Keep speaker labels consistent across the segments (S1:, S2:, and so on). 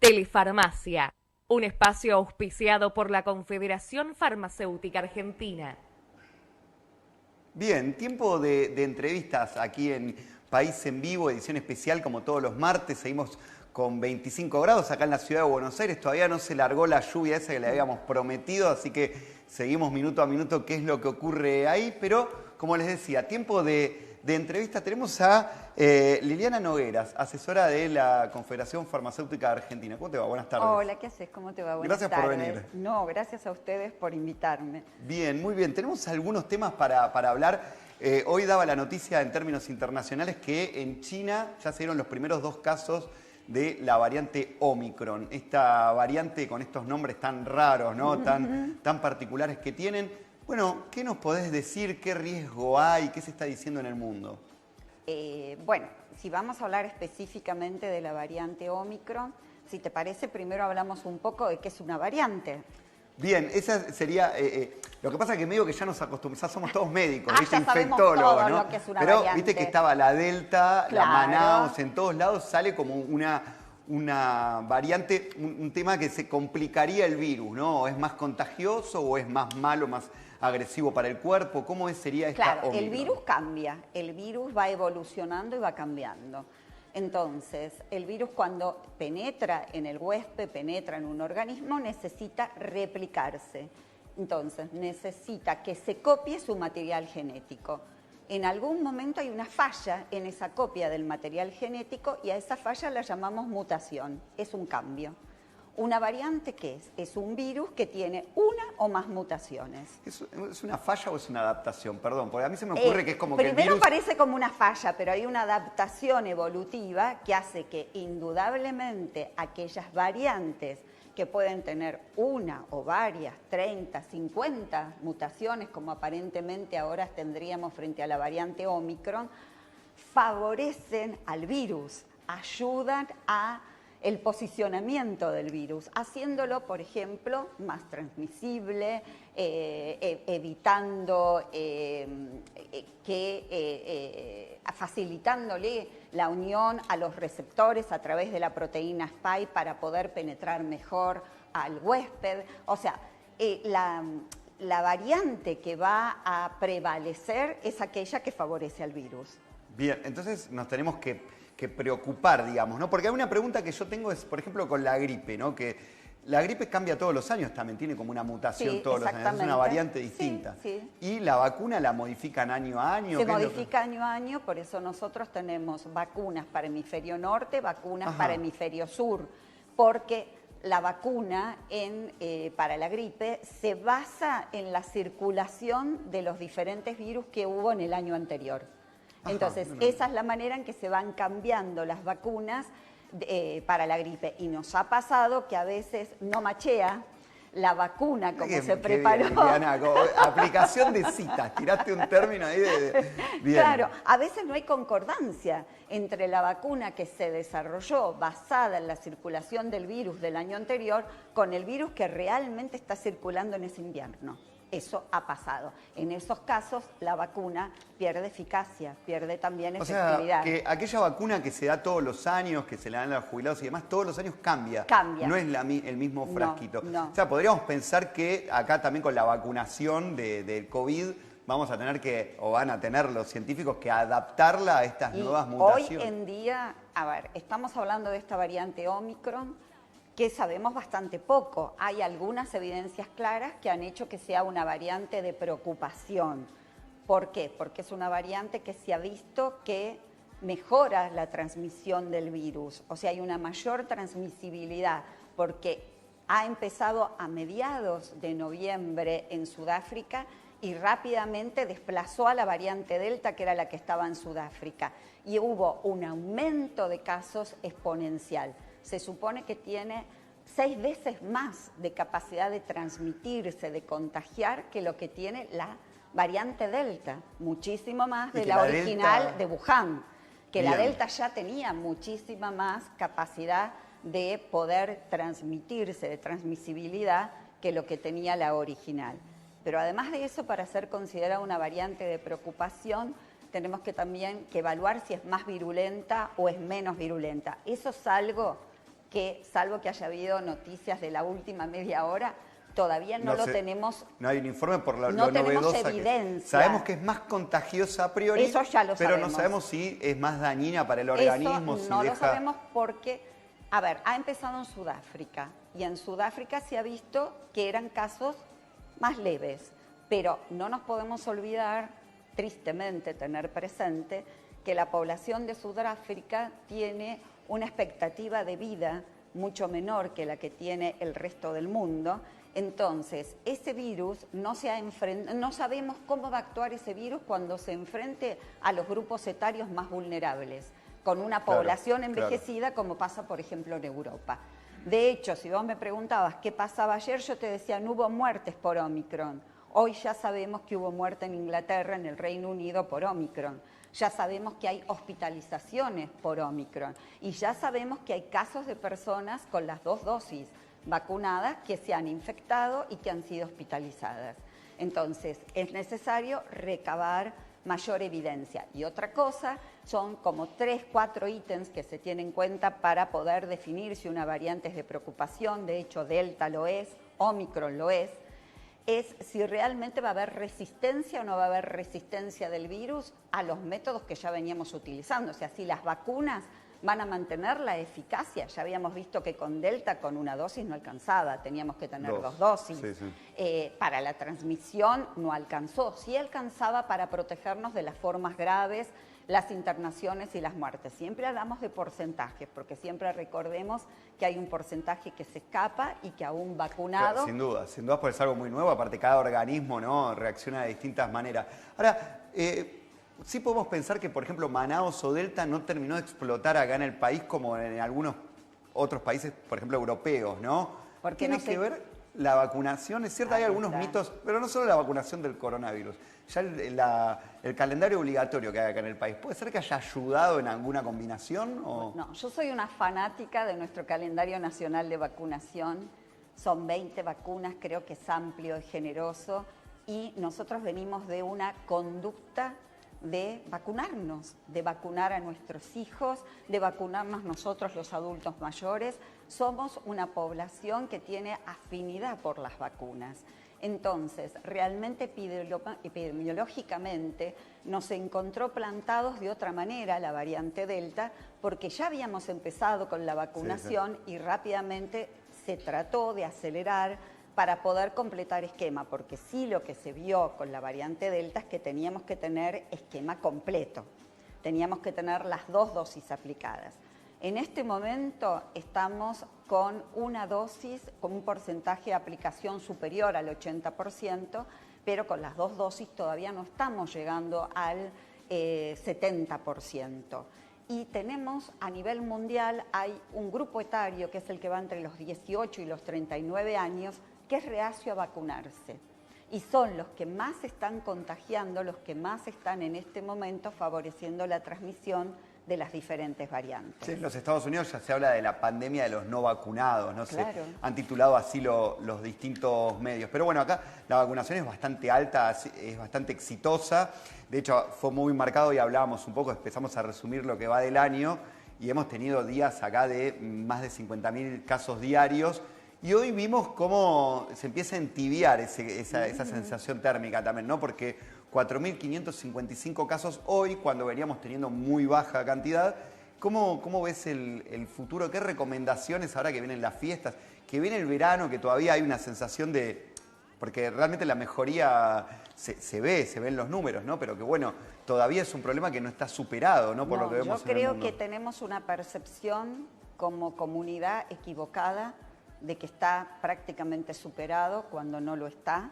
S1: Telefarmacia, un espacio auspiciado por la Confederación Farmacéutica Argentina.
S2: Bien, tiempo de entrevistas aquí en País en Vivo, edición especial como todos los martes. Seguimos con 25 grados acá en la ciudad de Buenos Aires. Todavía no se largó la lluvia esa que le habíamos prometido, así que seguimos minuto a minuto qué es lo que ocurre ahí. Pero, como les decía, tiempo de entrevista. Tenemos a Liliana Nogueras, asesora de la Confederación Farmacéutica Argentina. ¿Cómo te va? Buenas tardes.
S3: Hola, ¿qué haces? ¿Cómo te va? Buenas
S2: Gracias
S3: tardes.
S2: por venir.
S3: No, gracias a ustedes por invitarme.
S2: Bien, muy bien. Tenemos algunos temas para hablar. Hoy daba la noticia en términos internacionales que en China ya se dieron los primeros 2 casos de la variante Omicron. Esta variante con estos nombres tan raros, ¿no? Tan particulares que tienen. Bueno, ¿qué nos podés decir? ¿Qué riesgo hay? ¿Qué se está diciendo en el mundo?
S3: Bueno, si vamos a hablar específicamente de la variante Omicron, si te parece, primero hablamos un poco de qué es una variante.
S2: Bien, esa sería... lo que pasa es que medio que ya nos acostumbramos, ya somos todos médicos,
S3: Ya sabemos
S2: infectólogos,
S3: todo
S2: ¿no?
S3: lo que es una
S2: Pero
S3: variante.
S2: viste que estaba la Delta,
S3: Claro.
S2: la Manaus, en todos lados sale como una variante, un tema que se complicaría el virus, ¿no? ¿O es más contagioso o es más malo, más agresivo para el cuerpo? ¿Cómo sería esta
S3: Claro,
S2: Omicron?
S3: el virus cambia, el virus va evolucionando y va cambiando. Entonces, el virus cuando penetra en el huésped, penetra en un organismo, necesita replicarse. Entonces, necesita que se copie su material genético. En algún momento hay una falla en esa copia del material genético y a esa falla la llamamos mutación, es un cambio. ¿Una variante qué es? Es un virus que tiene una o más mutaciones.
S2: ¿Es una falla o es una adaptación? Perdón, porque a mí se me ocurre que es como que el
S3: primero
S2: virus...
S3: parece como una falla, pero hay una adaptación evolutiva que hace que indudablemente aquellas variantes que pueden tener una o varias, 30, 50 mutaciones, como aparentemente ahora tendríamos frente a la variante Omicron, favorecen al virus, ayudan a el posicionamiento del virus, haciéndolo, por ejemplo, más transmisible, evitando facilitándole la unión a los receptores a través de la proteína Spike para poder penetrar mejor al huésped. O sea, la variante que va a prevalecer es aquella que favorece al virus.
S2: Bien, entonces nos tenemos que preocupar, digamos, ¿no? Porque hay una pregunta que yo tengo es, por ejemplo, con la gripe, ¿no? Que la gripe cambia todos los años también, tiene como una mutación todos los años, es una variante distinta.
S3: Sí.
S2: Y la vacuna la modifican año a año.
S3: Se modifica año a año, por eso nosotros tenemos vacunas para hemisferio norte, vacunas para hemisferio sur, porque la vacuna para la gripe se basa en la circulación de los diferentes virus que hubo en el año anterior. Entonces, esa es la manera en que se van cambiando las vacunas para la gripe. Y nos ha pasado que a veces no machea la vacuna como se preparó.
S2: Bien, Liliana, aplicación de citas, tiraste un término ahí de... Bien.
S3: Claro, a veces no hay concordancia entre la vacuna que se desarrolló basada en la circulación del virus del año anterior con el virus que realmente está circulando en ese invierno. Eso ha pasado. En esos casos, la vacuna pierde eficacia, pierde también efectividad.
S2: O sea, que aquella vacuna que se da todos los años, que se le dan a los jubilados y demás, todos los años cambia.
S3: Cambia.
S2: No es el mismo frasquito.
S3: No.
S2: O sea, podríamos pensar que acá también con la vacunación del COVID vamos a tener que, o van a tener los científicos que adaptarla a estas nuevas mutaciones.
S3: Hoy en día, a ver, estamos hablando de esta variante Omicron, que sabemos bastante poco. Hay algunas evidencias claras que han hecho que sea una variante de preocupación. ¿Por qué? Porque es una variante que se ha visto que mejora la transmisión del virus. O sea, hay una mayor transmisibilidad porque ha empezado a mediados de noviembre en Sudáfrica y rápidamente desplazó a la variante Delta, que era la que estaba en Sudáfrica. Y hubo un aumento de casos exponencial. Se supone que tiene 6 veces más de capacidad de transmitirse, de contagiar, que lo que tiene la variante Delta. Muchísimo más de la original de Wuhan, que la Delta ya tenía muchísima más capacidad de poder transmitirse, de transmisibilidad, que lo que tenía la original. Pero además de eso, para ser considerada una variante de preocupación, tenemos que también evaluar si es más virulenta o es menos virulenta. Eso es algo que, salvo que haya habido noticias de la última media hora, todavía no lo tenemos.
S2: No hay un informe por lo
S3: no tenemos
S2: novedosa
S3: evidencia.
S2: Sabemos que es más contagiosa a priori,
S3: eso ya lo
S2: pero
S3: sabemos.
S2: no sabemos si es más dañina para el organismo.
S3: Eso
S2: si
S3: no
S2: deja...
S3: lo sabemos porque, a ver, ha empezado en Sudáfrica y en Sudáfrica se ha visto que eran casos más leves, pero no nos podemos olvidar, tristemente, tener presente que la población de Sudáfrica tiene una expectativa de vida mucho menor que la que tiene el resto del mundo. Entonces, ese virus no sabemos cómo va a actuar ese virus cuando se enfrente a los grupos etarios más vulnerables, con una población envejecida, como pasa, por ejemplo, en Europa. De hecho, si vos me preguntabas qué pasaba ayer, yo te decía, no hubo muertes por Omicron. Hoy ya sabemos que hubo muerte en Inglaterra, en el Reino Unido, por Omicron. Ya sabemos que hay hospitalizaciones por Omicron. Y ya sabemos que hay casos de personas con las 2 dosis vacunadas que se han infectado y que han sido hospitalizadas. Entonces, es necesario recabar mayor evidencia. Y otra cosa, son como 3, 4 ítems que se tienen en cuenta para poder definir si una variante es de preocupación. De hecho, Delta lo es, Omicron lo es si realmente va a haber resistencia o no va a haber resistencia del virus a los métodos que ya veníamos utilizando. O sea, si las vacunas van a mantener la eficacia. Ya habíamos visto que con Delta, con una dosis no alcanzaba, teníamos que tener 2 dosis.
S2: Sí, sí.
S3: Para la transmisión no alcanzó. Sí alcanzaba para protegernos de las formas graves, las internaciones y las muertes. Siempre hablamos de porcentajes, porque siempre recordemos que hay un porcentaje que se escapa y que aún vacunado...
S2: Sin duda, porque es algo muy nuevo, aparte cada organismo, ¿no?, reacciona de distintas maneras. Ahora, sí podemos pensar que, por ejemplo, Manaos o Delta no terminó de explotar acá en el país como en algunos otros países, por ejemplo, europeos, ¿no?
S3: Porque
S2: ¿Tiene que ver la vacunación? Es cierto, hay algunos mitos, pero no solo la vacunación del coronavirus. Ya el calendario obligatorio que hay acá en el país, ¿puede ser que haya ayudado en alguna combinación? ¿O?
S3: No, yo soy una fanática de nuestro calendario nacional de vacunación. Son 20 vacunas, creo que es amplio y generoso. Y nosotros venimos de una conducta de vacunarnos, de vacunar a nuestros hijos, de vacunarnos nosotros los adultos mayores. Somos una población que tiene afinidad por las vacunas. Entonces, realmente epidemiológicamente nos encontró plantados de otra manera la variante Delta, porque ya habíamos empezado con la vacunación y rápidamente se trató de acelerar para poder completar esquema, porque sí lo que se vio con la variante Delta es que teníamos que tener esquema completo, teníamos que tener las 2 dosis aplicadas. En este momento estamos con una dosis, con un porcentaje de aplicación superior al 80%, pero con las 2 dosis todavía no estamos llegando al 70%. Y tenemos a nivel mundial, hay un grupo etario que es el que va entre los 18 y los 39 años, que es reacio a vacunarse. Y son los que más se están contagiando, los que más están en este momento favoreciendo la transmisión de las diferentes variantes.
S2: Sí, en los Estados Unidos ya se habla de la pandemia de los no vacunados, ¿no?
S3: Claro.
S2: Se han titulado así los distintos medios. Pero bueno, acá la vacunación es bastante alta, es bastante exitosa. De hecho, fue muy marcado y hablábamos un poco, empezamos a resumir lo que va del año y hemos tenido días acá de más de 50.000 casos diarios. Y hoy vimos cómo se empieza a entibiar esa sensación térmica también, ¿no? Porque 4.555 casos hoy, cuando veníamos teniendo muy baja cantidad. ¿Cómo ves el futuro? ¿Qué recomendaciones ahora que vienen las fiestas? Que viene el verano, que todavía hay una sensación de... Porque realmente la mejoría se ve en los números, ¿no? Pero que bueno, todavía es un problema que no está superado, ¿no? Por lo que vemos en el mundo.
S3: Yo creo que tenemos una percepción como comunidad equivocada de que está prácticamente superado cuando no lo está.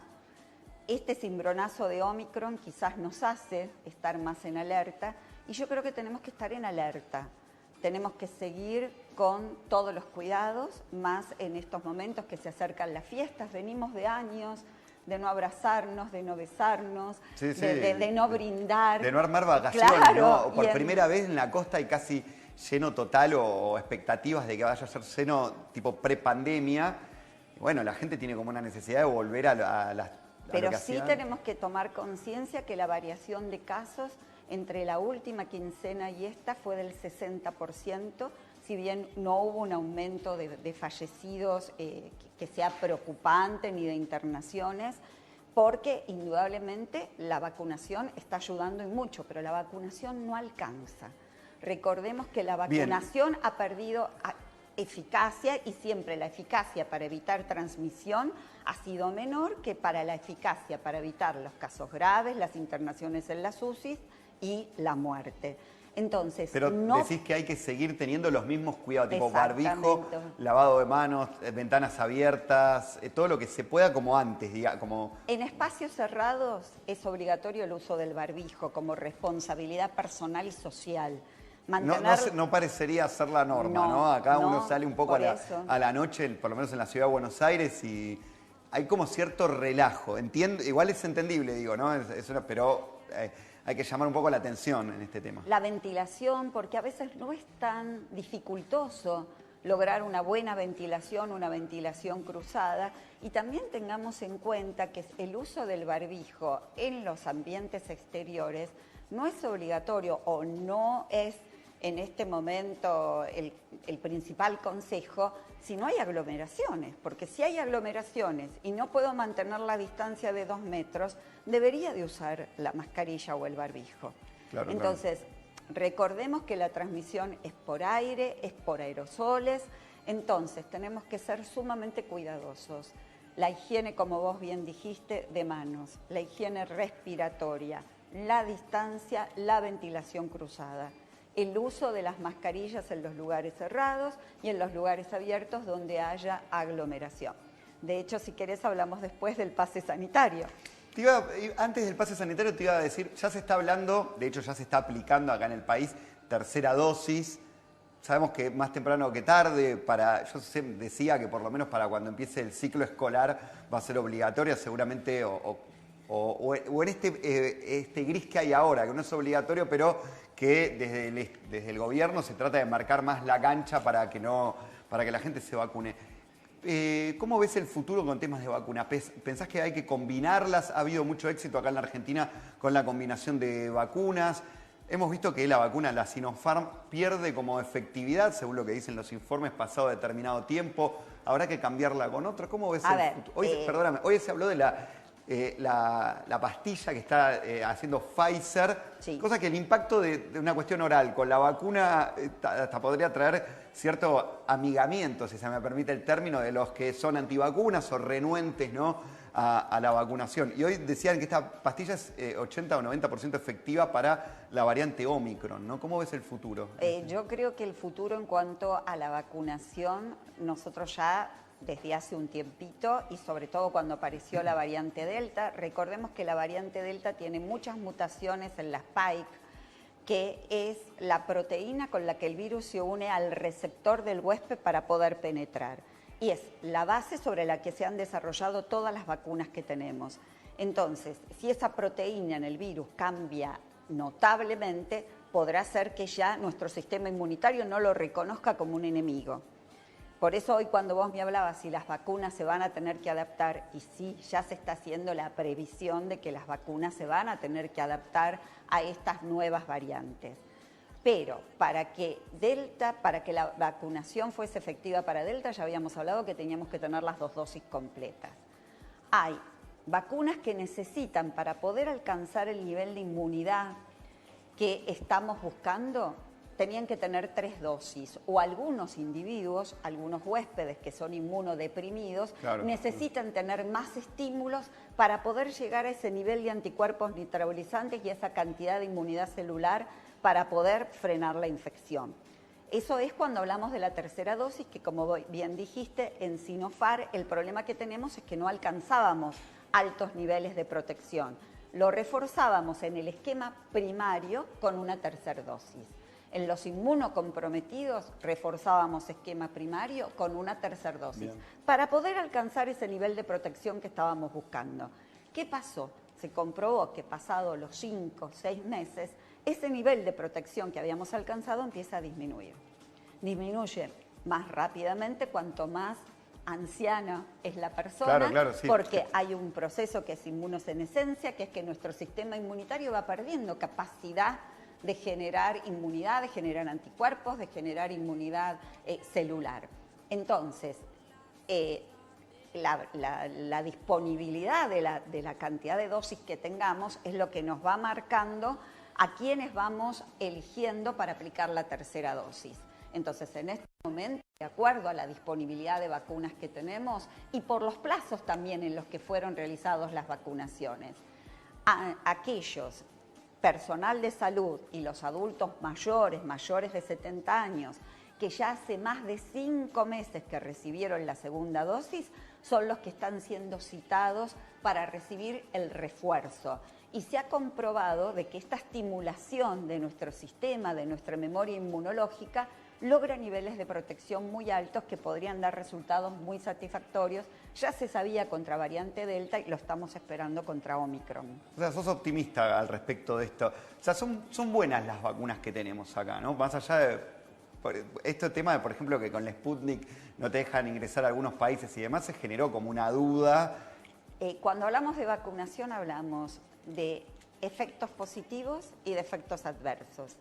S3: Este cimbronazo de Omicron quizás nos hace estar más en alerta y yo creo que tenemos que estar en alerta. Tenemos que seguir con todos los cuidados, más en estos momentos que se acercan las fiestas. Venimos de años de no abrazarnos, de no besarnos, de no brindar.
S2: De no armar vacaciones,
S3: claro,
S2: ¿no? Por primera vez en la costa hay casi lleno total o expectativas de que vaya a ser lleno tipo prepandemia. Bueno, la gente tiene como una necesidad de volver a las...
S3: Pero sí tenemos que tomar conciencia que la variación de casos entre la última quincena y esta fue del 60%. si bien no hubo un aumento de fallecidos que sea preocupante ni de internaciones, porque indudablemente la vacunación está ayudando en mucho, pero la vacunación no alcanza. Recordemos que la vacunación ha perdido eficacia y siempre la eficacia para evitar transmisión ha sido menor que para la eficacia para evitar los casos graves, las internaciones en las UCI y la muerte. Entonces,
S2: pero decís que hay que seguir teniendo los mismos cuidados, tipo barbijo, lavado de manos, ventanas abiertas, todo lo que se pueda como antes, como...
S3: En espacios cerrados es obligatorio el uso del barbijo como responsabilidad personal y social.
S2: No parecería ser la norma, ¿no? Acá uno sale un poco a la noche, por lo menos en la ciudad de Buenos Aires, y hay como cierto relajo. Entiendo, igual es entendible, digo, ¿no? Pero hay que llamar un poco la atención en este tema.
S3: La ventilación, porque a veces no es tan dificultoso lograr una buena ventilación, una ventilación cruzada, y también tengamos en cuenta que el uso del barbijo en los ambientes exteriores no es obligatorio o no es en este momento el principal consejo si no hay aglomeraciones, porque si hay aglomeraciones y no puedo mantener la distancia de 2 metros, debería de usar la mascarilla o el barbijo.
S2: Claro,
S3: entonces, recordemos que la transmisión es por aire, es por aerosoles, entonces tenemos que ser sumamente cuidadosos. La higiene, como vos bien dijiste, de manos, la higiene respiratoria, la distancia, la ventilación cruzada, el uso de las mascarillas en los lugares cerrados y en los lugares abiertos donde haya aglomeración. De hecho, si querés, hablamos después del pase sanitario.
S2: Antes del pase sanitario te iba a decir, ya se está hablando, de hecho ya se está aplicando acá en el país, tercera dosis. Sabemos que más temprano que tarde, yo decía que por lo menos para cuando empiece el ciclo escolar va a ser obligatoria, seguramente, o en este gris que hay ahora, que no es obligatorio, pero que desde el gobierno se trata de marcar más la cancha para que la gente se vacune. ¿Cómo ves el futuro con temas de vacuna? ¿Pensás que hay que combinarlas? Ha habido mucho éxito acá en la Argentina con la combinación de vacunas. Hemos visto que la vacuna, la Sinopharm, pierde como efectividad, según lo que dicen los informes, pasado determinado tiempo. ¿Habrá que cambiarla con otra? ¿Cómo ves el futuro? Perdóname, hoy se habló de la pastilla que está haciendo Pfizer, sí. Cosa que el impacto de una cuestión oral con la vacuna hasta podría traer cierto amigamiento, si se me permite el término, de los que son antivacunas o renuentes, ¿no?, a la vacunación. Y hoy decían que esta pastilla es 80 o 90% efectiva para la variante Omicron, ¿no? ¿Cómo ves el futuro?
S3: Yo creo que el futuro en cuanto a la vacunación, nosotros ya desde hace un tiempito y sobre todo cuando apareció la variante Delta, recordemos que la variante Delta tiene muchas mutaciones en la spike, que es la proteína con la que el virus se une al receptor del huésped para poder penetrar. Y es la base sobre la que se han desarrollado todas las vacunas que tenemos. Entonces, si esa proteína en el virus cambia notablemente, podrá ser que ya nuestro sistema inmunitario no lo reconozca como un enemigo. Por eso hoy cuando vos me hablabas si las vacunas se van a tener que adaptar, y sí, ya se está haciendo la previsión de que las vacunas se van a tener que adaptar a estas nuevas variantes. Pero para que la vacunación fuese efectiva para Delta, ya habíamos hablado que teníamos que tener las 2 dosis completas. Hay vacunas que necesitan, para poder alcanzar el nivel de inmunidad que estamos buscando, tenían que tener 3 dosis, o algunos individuos, algunos huéspedes que son inmunodeprimidos, claro, necesitan tener más estímulos para poder llegar a ese nivel de anticuerpos neutralizantes y esa cantidad de inmunidad celular para poder frenar la infección. Eso es cuando hablamos de la tercera dosis, que como bien dijiste, en Sinopharm el problema que tenemos es que no alcanzábamos altos niveles de protección. Lo reforzábamos en el esquema primario con una tercera dosis. En los inmunocomprometidos reforzábamos esquema primario con una tercera dosis para poder alcanzar ese nivel de protección que estábamos buscando. ¿Qué pasó? Se comprobó que pasado los 5 o 6 meses, ese nivel de protección que habíamos alcanzado empieza a disminuir. Disminuye más rápidamente cuanto más anciana es la persona, claro, sí, porque hay un proceso que es inmunosenescencia, que es que nuestro sistema inmunitario va perdiendo capacidad de generar inmunidad, de generar anticuerpos, de generar inmunidad celular. Entonces, la disponibilidad de la cantidad de dosis que tengamos es lo que nos va marcando a quiénes vamos eligiendo para aplicar la tercera dosis. Entonces, en este momento, de acuerdo a la disponibilidad de vacunas que tenemos y por los plazos también en los que fueron realizadas las vacunaciones, aquellos personal de salud y los adultos mayores de 70 años, que ya hace más de 5 meses que recibieron la segunda dosis, son los que están siendo citados para recibir el refuerzo. Y se ha comprobado de que esta estimulación de nuestro sistema, de nuestra memoria inmunológica, logra niveles de protección muy altos que podrían dar resultados muy satisfactorios. Ya se sabía contra variante Delta y lo estamos esperando contra Omicron.
S2: O sea, sos optimista al respecto de esto. O sea, son buenas las vacunas que tenemos acá, ¿no? Más allá de este tema de, por ejemplo, que con la Sputnik no te dejan ingresar a algunos países y demás, se generó como una duda.
S3: Cuando hablamos de vacunación hablamos de efectos positivos y de efectos adversos.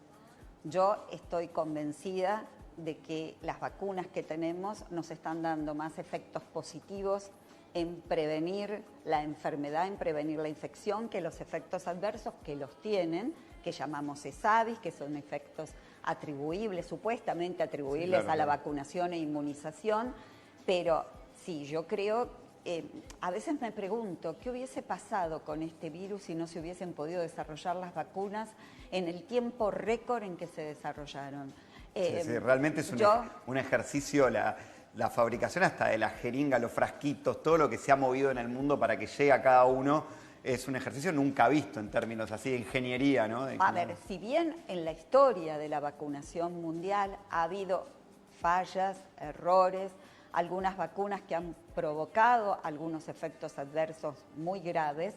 S3: Yo estoy convencida de que las vacunas que tenemos nos están dando más efectos positivos en prevenir la enfermedad, en prevenir la infección, que los efectos adversos que los tienen, que llamamos ESAVIS, que son efectos atribuibles, supuestamente atribuibles a la vacunación e inmunización, pero sí, yo creo, a veces me pregunto, ¿qué hubiese pasado con este virus si no se hubiesen podido desarrollar las vacunas en el tiempo récord en que se desarrollaron?
S2: Sí, realmente es un ejercicio, la fabricación hasta de la jeringa, los frasquitos, todo lo que se ha movido en el mundo para que llegue a cada uno, es un ejercicio nunca visto en términos así de ingeniería, ¿no?
S3: A ver, si bien en la historia de la vacunación mundial ha habido fallas, errores, algunas vacunas que han provocado algunos efectos adversos muy graves,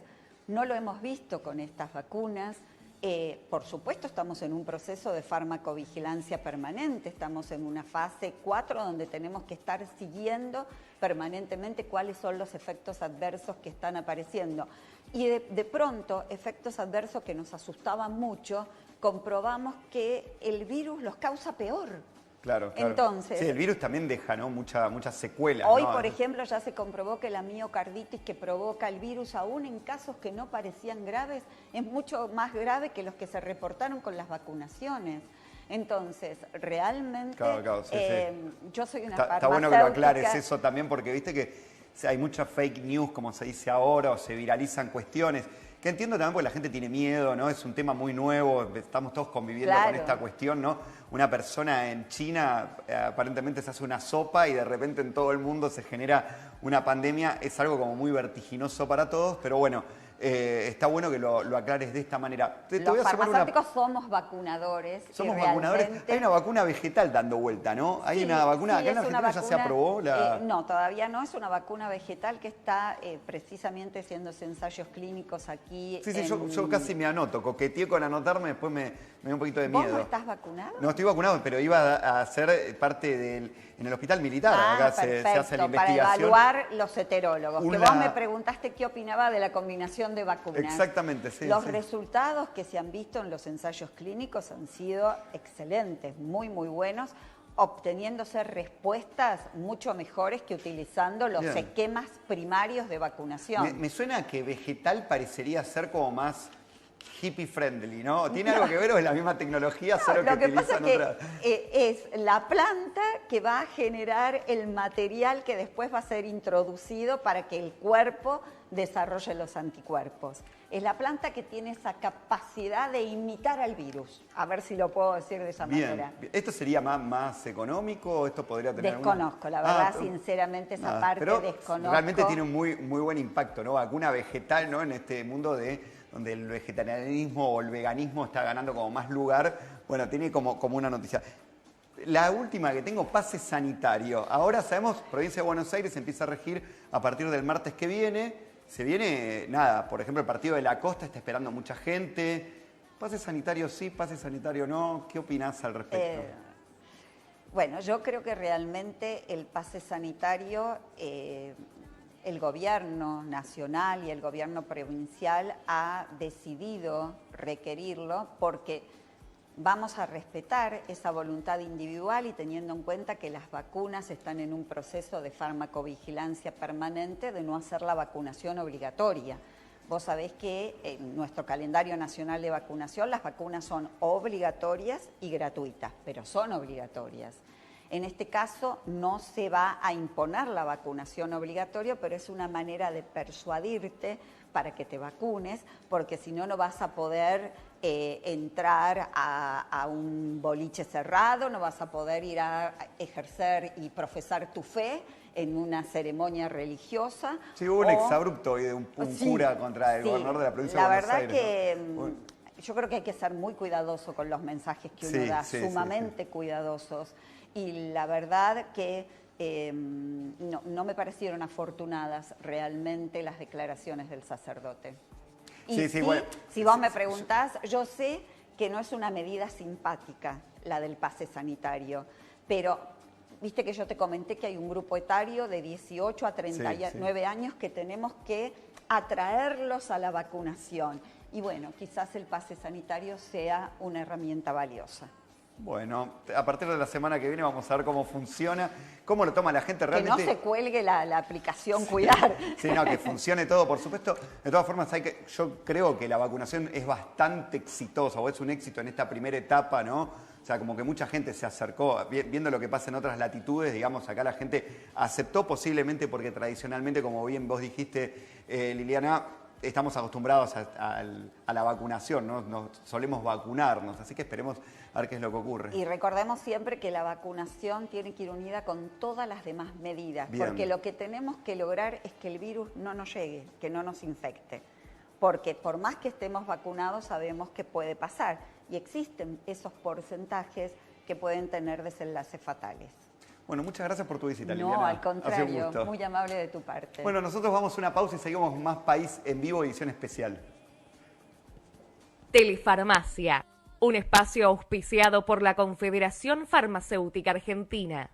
S3: no lo hemos visto con estas vacunas. Por supuesto, estamos en un proceso de farmacovigilancia permanente, estamos en una fase 4 donde tenemos que estar siguiendo permanentemente cuáles son los efectos adversos que están apareciendo. Y de pronto, efectos adversos que nos asustaban mucho, comprobamos que el virus los causa peor.
S2: Claro.
S3: Entonces,
S2: sí, el virus también deja, ¿no? muchas secuelas.
S3: Hoy,
S2: ¿no?
S3: por ejemplo, ya se comprobó que la miocarditis que provoca el virus, aún en casos que no parecían graves, es mucho más grave que los que se reportaron con las vacunaciones. Entonces, realmente,
S2: Claro, sí.
S3: yo soy una
S2: Está bueno que lo aclares eso también, porque viste que hay mucha fake news, como se dice ahora, o se viralizan cuestiones, que entiendo también porque la gente tiene miedo, ¿no? Es un tema muy nuevo, estamos todos conviviendo con esta cuestión, ¿no? Una persona en China aparentemente se hace una sopa y de repente en todo el mundo se genera una pandemia, es algo como muy vertiginoso para todos, pero bueno, está bueno que lo aclares de esta manera.
S3: Los farmacéuticos somos vacunadores.
S2: Somos vacunadores. Hay una vacuna vegetal dando vuelta, ¿no? Hay una vacuna, acá en Argentina ya se aprobó la...
S3: No, todavía no, es una vacuna vegetal que está precisamente haciéndose ensayos clínicos aquí.
S2: Sí, yo casi me anoto, coqueteé con anotarme, después me da un poquito de miedo.
S3: ¿Vos no estás vacunado?
S2: No, estoy vacunado, pero iba a ser parte en el hospital militar. Acá se hace la investigación.
S3: Para evaluar los heterólogos. Que vos me preguntaste qué opinaba de la combinación de vacunas.
S2: Exactamente, sí.
S3: Los resultados que se han visto en los ensayos clínicos han sido excelentes, muy buenos, obteniéndose respuestas mucho mejores que utilizando los esquemas primarios de vacunación.
S2: Me suena que vegetal parecería ser como más hippie friendly, ¿no? ¿Tiene algo que ver o es la misma tecnología, solo que utilizan otra?
S3: Es la planta que va a generar el material que después va a ser introducido para que el cuerpo desarrolle los anticuerpos. Es la planta que tiene esa capacidad de imitar al virus. A ver si lo puedo decir de esa manera.
S2: ¿Esto sería más económico o esto podría tener
S3: Desconozco, la verdad, sinceramente, esa parte
S2: pero
S3: desconozco.
S2: Realmente tiene un muy buen impacto, ¿no? Vacuna vegetal, ¿no? En este mundo donde el vegetarianismo o el veganismo está ganando como más lugar. Bueno, tiene como una noticia. La última que tengo, pase sanitario. Ahora sabemos, provincia de Buenos Aires empieza a regir a partir del martes que viene. Se viene, por ejemplo, el partido de la Costa está esperando mucha gente. Pase sanitario sí, pase sanitario no. ¿Qué opinás al respecto?
S3: Bueno, yo creo que realmente el pase sanitario, el gobierno nacional y el gobierno provincial ha decidido requerirlo porque Vamos a respetar esa voluntad individual y teniendo en cuenta que las vacunas están en un proceso de farmacovigilancia permanente de no hacer la vacunación obligatoria. Vos sabés que en nuestro calendario nacional de vacunación las vacunas son obligatorias y gratuitas, pero son obligatorias. En este caso no se va a imponer la vacunación obligatoria, pero es una manera de persuadirte para que te vacunes, porque si no, no vas a poder entrar a un boliche cerrado, no vas a poder ir a ejercer y profesar tu fe en una ceremonia religiosa.
S2: Sí, hubo un exabrupto hoy de un cura contra el gobernador de la provincia de Buenos Aires.
S3: La verdad que yo creo que hay que ser muy cuidadoso con los mensajes que uno da, sumamente cuidadosos. Y la verdad que no me parecieron afortunadas realmente las declaraciones del sacerdote. Y bueno, si vos me preguntás, yo sé que no es una medida simpática la del pase sanitario, pero viste que yo te comenté que hay un grupo etario de 18 a 39 años que tenemos que atraerlos a la vacunación. Y bueno, quizás el pase sanitario sea una herramienta valiosa.
S2: Bueno, a partir de la semana que viene vamos a ver cómo funciona, cómo lo toma la gente realmente.
S3: Que no se cuelgue la aplicación Cuidar.
S2: Sí, no, que funcione todo, por supuesto. De todas formas, yo creo que la vacunación es bastante exitosa, o es un éxito en esta primera etapa, ¿no? O sea, como que mucha gente se acercó, viendo lo que pasa en otras latitudes, digamos, acá la gente aceptó posiblemente porque tradicionalmente, como bien vos dijiste, Liliana, estamos acostumbrados a la vacunación, ¿no? Nos solemos vacunarnos, así que esperemos a ver qué es lo que ocurre.
S3: Y recordemos siempre que la vacunación tiene que ir unida con todas las demás medidas, porque lo que tenemos que lograr es que el virus no nos llegue, que no nos infecte, porque por más que estemos vacunados sabemos que puede pasar y existen esos porcentajes que pueden tener desenlaces fatales.
S2: Bueno, muchas gracias por tu visita, Liliana.
S3: No, al contrario, muy amable de tu parte.
S2: Bueno, nosotros vamos a una pausa y seguimos más País en Vivo, edición especial.
S1: Telefarmacia, un espacio auspiciado por la Confederación Farmacéutica Argentina.